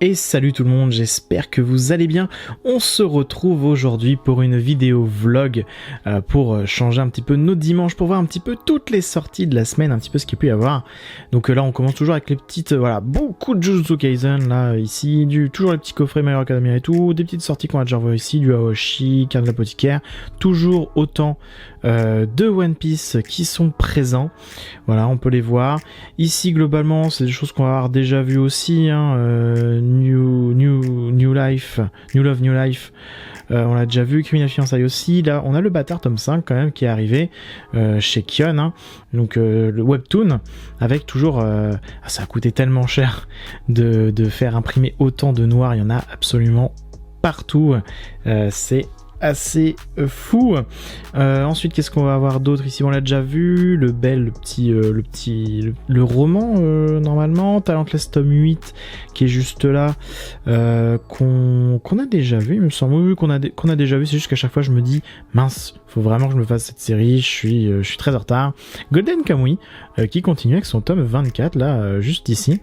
Et salut tout le monde, j'espère que vous allez bien. On se retrouve aujourd'hui pour une vidéo vlog pour changer un petit peu nos dimanches, pour voir un petit peu toutes les sorties de la semaine, un petit peu ce qu'il peut y avoir. Donc là on commence toujours avec les petites, voilà, beaucoup de Jujutsu Kaisen là, ici, toujours les petits coffrets My Hero Academia et tout, des petites sorties qu'on a déjà revues ici, du Aoshi, Carte de l'apothicaire, toujours autant de One Piece qui sont présents. Voilà, on peut les voir. Ici globalement c'est des choses qu'on va avoir déjà vues aussi, hein, New Love, New Life, on l'a déjà vu. Criminal Fiançailles aussi. Là, on a le Bâtard tome 5 quand même qui est arrivé chez Kion, hein. Donc le webtoon avec toujours ça a coûté tellement cher de faire imprimer autant de noir, il y en a absolument partout, c'est assez fou. Ensuite, qu'est-ce qu'on va avoir d'autre ici? On l'a déjà vu, le roman normalement, Talentless tome 8 qui est juste là, qu'on a déjà vu, il me semble, oui, qu'on a déjà vu. C'est juste qu'à chaque fois je me dis mince, faut vraiment que je me fasse cette série, je suis très en retard. Golden Kamuy qui continue avec son tome 24 là, juste ici.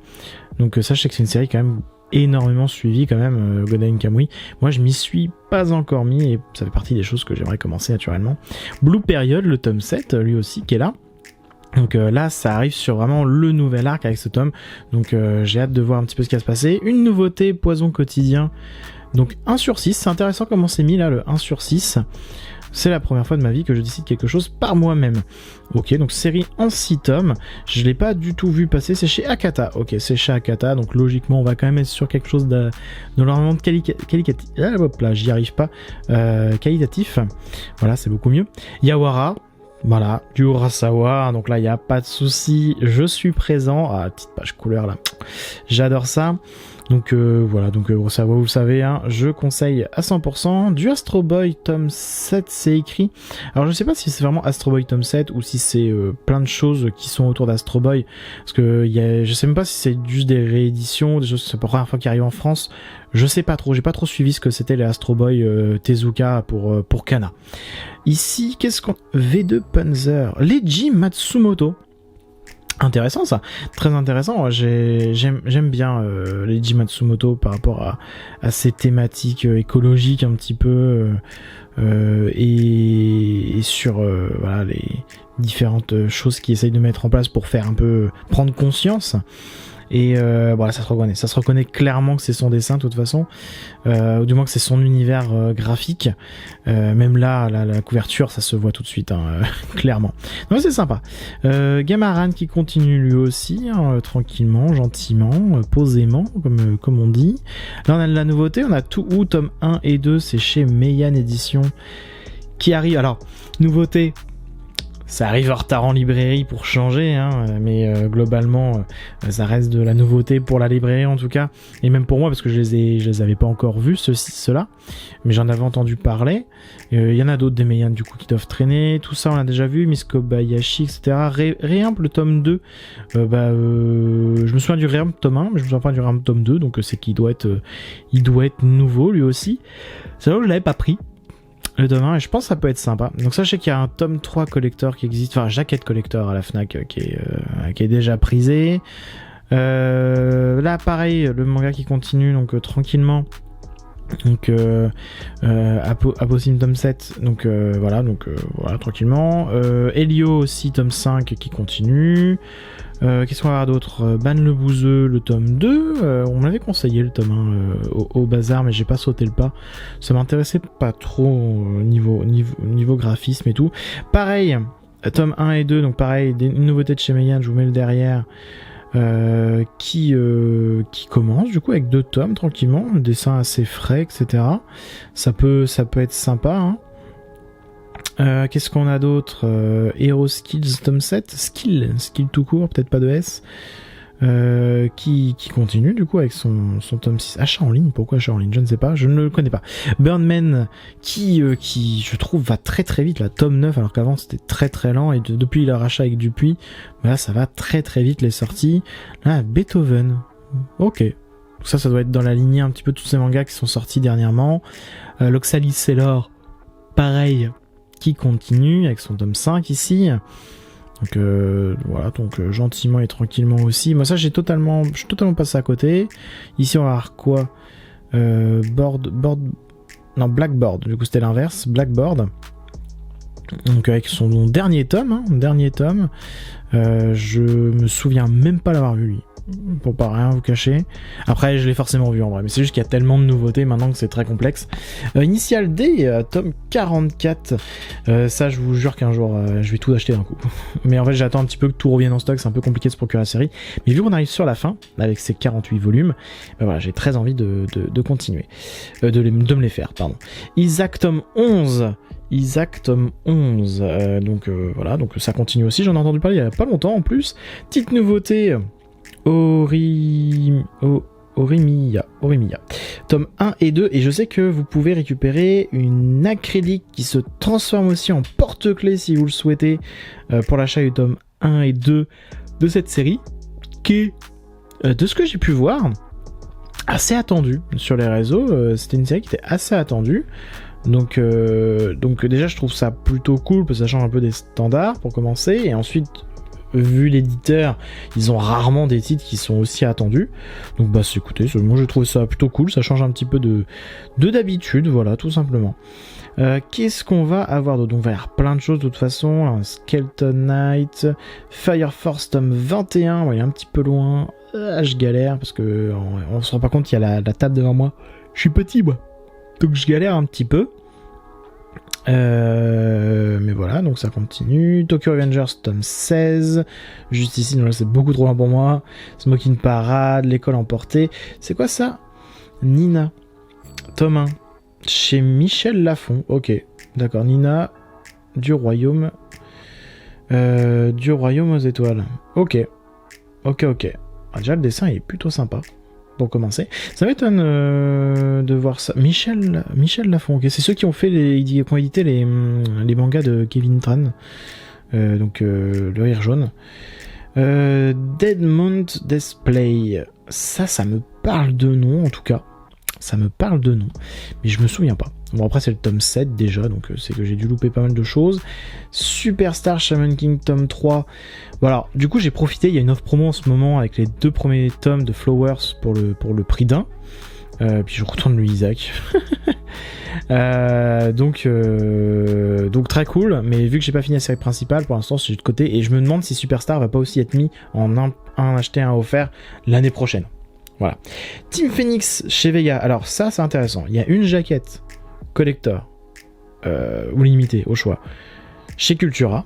Donc ça, je sais que c'est une série quand même énormément suivi quand même, Golden Kamuy. Moi je m'y suis pas encore mis et ça fait partie des choses que j'aimerais commencer naturellement. Blue Period, le tome 7 lui aussi qui est là. Donc là ça arrive sur vraiment le nouvel arc avec ce tome, donc j'ai hâte de voir un petit peu ce qui va se passer. Une nouveauté, Poison quotidien, donc 1/6, c'est intéressant comment c'est mis là, le 1/6. C'est la première fois de ma vie que je décide quelque chose par moi-même. Ok, donc série en 6 tomes. Je l'ai pas du tout vu passer. C'est chez Akata. Ok, c'est chez Akata. Donc logiquement, on va quand même être sur quelque chose de normalement de qualitatif. Ah, hop là, j'y arrive pas. Qualitatif. Voilà, c'est beaucoup mieux. Yawara. Voilà, du Urasawa. Donc là, il n'y a pas de souci. Je suis présent. Ah, petite page couleur là. J'adore ça. Donc voilà, donc Urasawa, vous le savez, hein, je conseille à 100%. Du Astro Boy tome 7, c'est écrit. Alors je sais pas si c'est vraiment Astro Boy tome 7 ou si c'est plein de choses qui sont autour d'Astro Boy. Parce que je sais même pas si c'est juste des rééditions, des choses, c'est la première fois qu'ils arrivent en France. Je sais pas trop, j'ai pas trop suivi ce que c'était les Astro Boy Tezuka pour Kana. Ici, qu'est-ce qu'on... V2 Panzer, Leiji Matsumoto. Intéressant ça, très intéressant. J'aime bien Leiji Matsumoto par rapport à ces thématiques écologiques un petit peu et sur voilà, les différentes choses qu'il essaye de mettre en place pour faire un peu prendre conscience. Et voilà, ça se reconnaît clairement que c'est son dessin de toute façon, ou du moins que c'est son univers graphique. Même là, la couverture, ça se voit tout de suite, hein, clairement. Donc c'est sympa. Gamaran qui continue lui aussi, hein, tranquillement, gentiment, posément, comme on dit. Là on a de la nouveauté, on a Touhou tome 1 et 2, c'est chez Meian Édition qui arrive. Alors, nouveauté, ça arrive en retard en librairie pour changer, hein, mais globalement, ça reste de la nouveauté pour la librairie en tout cas, et même pour moi parce que je les avais pas encore vus, ceux-là, mais j'en avais entendu parler. Il y en a d'autres des Meian du coup qui doivent traîner, tout ça on l'a déjà vu, Miss Kobayashi, etc. Réimp le tome 2, je me souviens du Réimp tome 1, mais je me souviens pas du Réimp tome 2, donc c'est qu'il doit être nouveau lui aussi. C'est là où je l'avais pas pris. Le tome 1, et je pense que ça peut être sympa. Donc sachez qu'il y a un tome 3 collector qui existe, enfin jaquette collector à la Fnac qui est déjà prisé. Là pareil, le manga qui continue donc tranquillement. Donc Aposim tome 7, donc voilà, tranquillement. Elio aussi tome 5 qui continue. Qu'est-ce qu'on va avoir d'autre? Ban le Bouzeux, le tome 2, on m'avait conseillé le tome 1 au bazar, mais j'ai pas sauté le pas, ça m'intéressait pas trop niveau graphisme et tout. Pareil, tome 1 et 2, donc pareil, une nouveauté de chez Meian, je vous mets le derrière, qui commence du coup avec 2 tomes tranquillement, un dessin assez frais, etc. Ça peut être sympa, hein. Qu'est-ce qu'on a d'autre? Hero Skills tome 7, Skill tout court, peut-être pas de S, qui continue du coup avec son tome 6. Achat en ligne, pourquoi achat en ligne? Je ne sais pas, je ne le connais pas. Burnman qui je trouve va très très vite, la tome 9, alors qu'avant c'était très très lent, et depuis le rachat avec Dupuis, là ça va très très vite les sorties. Là, Beethoven, ok. Ça doit être dans la lignée un petit peu de tous ces mangas qui sont sortis dernièrement. L'Oxalis Sailor, pareil, qui continue avec son tome 5 ici. Donc voilà, donc gentiment et tranquillement aussi. Moi ça je suis totalement passé à côté. Ici on va avoir quoi, Blackboard, du coup c'était l'inverse, Blackboard. Donc avec son dernier tome, je me souviens même pas l'avoir vu lui, pour pas rien vous cacher. Après je l'ai forcément vu en vrai, mais c'est juste qu'il y a tellement de nouveautés maintenant que c'est très complexe. Initial D, tome 44, ça je vous jure qu'un jour je vais tout acheter d'un coup. Mais en fait j'attends un petit peu que tout revienne en stock, c'est un peu compliqué de se procurer la série. Mais vu qu'on arrive sur la fin, avec ces 48 volumes, ben voilà, j'ai très envie de continuer, de me les faire, pardon. Isaac tome 11, donc voilà, donc ça continue aussi, j'en ai entendu parler il y a pas longtemps en plus. Petite nouveauté, Orimiya, tome 1 et 2, et je sais que vous pouvez récupérer une acrylique qui se transforme aussi en porte-clés si vous le souhaitez, pour l'achat du tome 1 et 2 de cette série, qui est, de ce que j'ai pu voir, assez attendue sur les réseaux. C'était une série qui était assez attendue. Donc déjà je trouve ça plutôt cool parce que ça change un peu des standards pour commencer, et ensuite vu l'éditeur ils ont rarement des titres qui sont aussi attendus, donc bah écoutez, moi je trouve ça plutôt cool, ça change un petit peu de d'habitude, voilà, tout simplement. Qu'est-ce qu'on va avoir d'autre? Donc, on va y avoir plein de choses de toute façon. Skeleton Knight, Fire Force tome 21, il est un petit peu loin, je galère parce que on se rend pas compte qu'il y a la table devant moi, je suis petit moi, donc je galère un petit peu. Mais voilà, donc ça continue. Tokyo Revengers tome 16, juste ici, non, là, c'est beaucoup trop loin pour moi. Smoking Parade, l'école emportée, c'est quoi ça? Nina tome 1 chez Michel Lafon, ok, d'accord. Nina du royaume aux étoiles, ok. Déjà le dessin est plutôt sympa pour commencer. Ça m'étonne de voir ça. Michel Lafon, ok. C'est ceux qui ont fait qui ont édité les mangas de Kevin Tran, donc le rire jaune. Deadmount Display, ça me parle de nom en tout cas. Ça me parle de nom, mais je me souviens pas. Bon, après c'est le tome 7 déjà, donc c'est que j'ai dû louper pas mal de choses. Superstar Shaman King tome 3. Voilà, du coup j'ai profité, il y a une offre promo en ce moment avec les 2 premiers tomes de Flowers pour le prix d'un. Puis je retourne le Isaac. Donc très cool, mais vu que j'ai pas fini la série principale, pour l'instant c'est de côté, et je me demande si Superstar va pas aussi être mis en un acheté, un offert l'année prochaine. Voilà. Team Phoenix chez Vega. Alors ça c'est intéressant. Il y a une jaquette collector ou limitée au choix chez Cultura.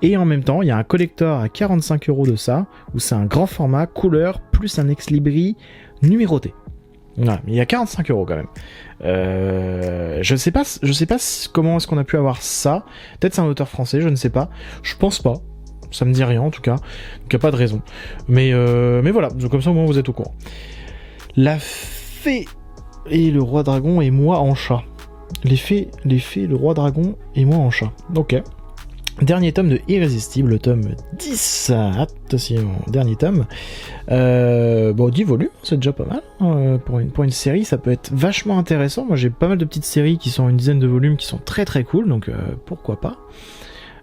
Et en même temps, il y a un collector à 45€ de ça, où c'est un grand format, couleur, plus un ex-libris numéroté. Voilà, mais il y a 45€ quand même. Je sais pas comment est-ce qu'on a pu avoir ça. Peut-être c'est un auteur français, je ne sais pas. Je pense pas. Ça me dit rien en tout cas, donc il n'y a pas de raison. Mais voilà, comme ça au moins vous êtes au courant. La fée et le roi dragon et moi en chat. Les fées, le roi dragon et moi en chat. Ok. Dernier tome de Irrésistible, tome 10. Attention, dernier tome. 10 volumes, c'est déjà pas mal. Pour une série, ça peut être vachement intéressant. Moi j'ai pas mal de petites séries qui sont une dizaine de volumes qui sont très très cool, donc pourquoi pas.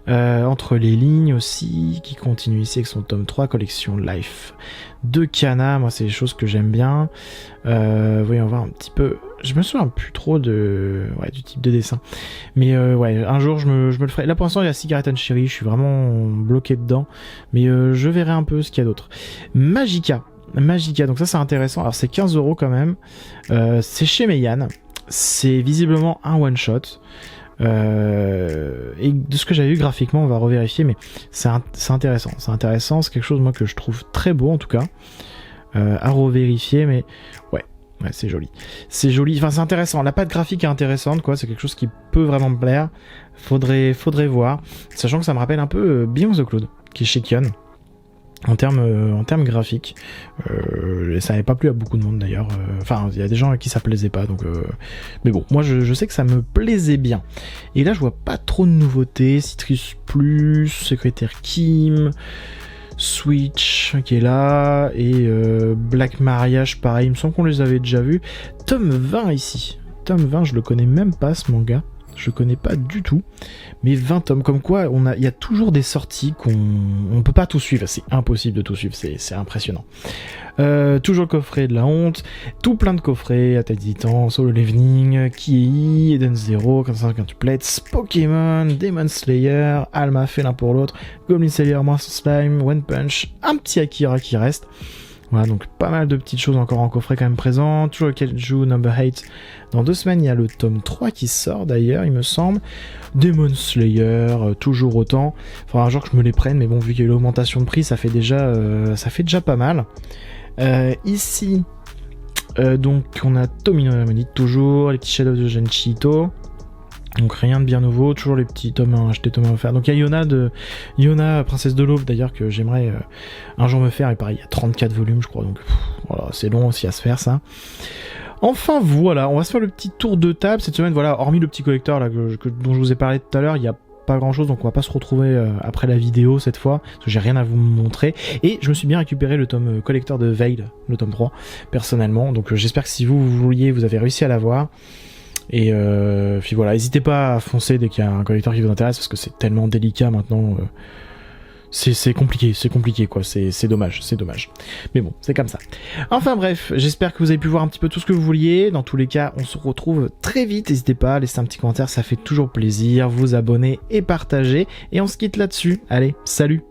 Entre les lignes aussi, qui continue ici avec son tome 3, collection Life de Kana. Moi c'est des choses que j'aime bien. Voyons voir un petit peu, je me souviens plus trop du type de dessin, mais un jour je me le ferai. Là pour l'instant il y a Cigarette and Cherry, je suis vraiment bloqué dedans, mais je verrai un peu ce qu'il y a d'autre. Magica, donc ça c'est intéressant. Alors c'est 15€ quand même, c'est chez Meian, c'est visiblement un one shot. Et de ce que j'avais vu graphiquement, on va revérifier, mais c'est intéressant, c'est quelque chose moi que je trouve très beau en tout cas, à revérifier, mais ouais c'est joli, enfin c'est intéressant, la patte graphique est intéressante quoi, c'est quelque chose qui peut vraiment me plaire, faudrait voir, sachant que ça me rappelle un peu Beyond the Cloud, qui est chez Kion. En termes graphiques, ça n'avait pas plu à beaucoup de monde d'ailleurs. Enfin, il y a des gens à qui ça plaisait pas, donc. Mais bon, moi je sais que ça me plaisait bien. Et là, je vois pas trop de nouveautés. Citrus Plus, Secrétaire Kim, Switch qui est là, et Black Mariage, pareil. Il me semble qu'on les avait déjà vus. Tome 20 ici. Tome 20, je le connais même pas ce manga. Je connais pas du tout. Mais 20 tomes, comme quoi il y a toujours des sorties on peut pas tout suivre. C'est impossible de tout suivre, c'est impressionnant. Toujours le coffret de la honte, tout plein de coffrets, Attaque des Titans, Solo Leveling, Kiei, Eden Zero, 450 Plates, Pokémon, Demon Slayer, Alma fait l'un pour l'autre, Goblin Slayer, Monster Slime, One Punch, un petit Akira qui reste. Voilà, donc pas mal de petites choses encore en coffret quand même présentes. Toujours le Kaiju Number 8. Dans 2 semaines, il y a le tome 3 qui sort d'ailleurs, il me semble. Demon Slayer, toujours autant. Faudra un jour que je me les prenne, mais bon, vu qu'il y a eu l'augmentation de prix, ça fait déjà pas mal. Ici, donc on a Tomino Lamonite toujours, les petits Shadows de Genshito. Donc rien de bien nouveau, toujours les petits tomes achetés, tomes offerts. Donc il y a Yona, Princesse de l'Aube d'ailleurs, que j'aimerais un jour me faire, et pareil, il y a 34 volumes je crois, donc voilà, c'est long aussi à se faire ça. Enfin voilà, on va se faire le petit tour de table cette semaine, voilà, hormis le petit collecteur là dont je vous ai parlé tout à l'heure, il y a pas grand chose, donc on va pas se retrouver après la vidéo cette fois, parce que j'ai rien à vous montrer, et je me suis bien récupéré le tome collecteur de Veil, le tome 3, personnellement, donc j'espère que si vous vouliez, vous avez réussi à l'avoir. Et puis voilà, n'hésitez pas à foncer dès qu'il y a un collecteur qui vous intéresse, parce que c'est tellement délicat maintenant. C'est compliqué quoi, c'est dommage. Mais bon, c'est comme ça. Enfin bref, j'espère que vous avez pu voir un petit peu tout ce que vous vouliez. Dans tous les cas, on se retrouve très vite. N'hésitez pas à laisser un petit commentaire, ça fait toujours plaisir. Vous abonner et partager. Et on se quitte là-dessus. Allez, salut!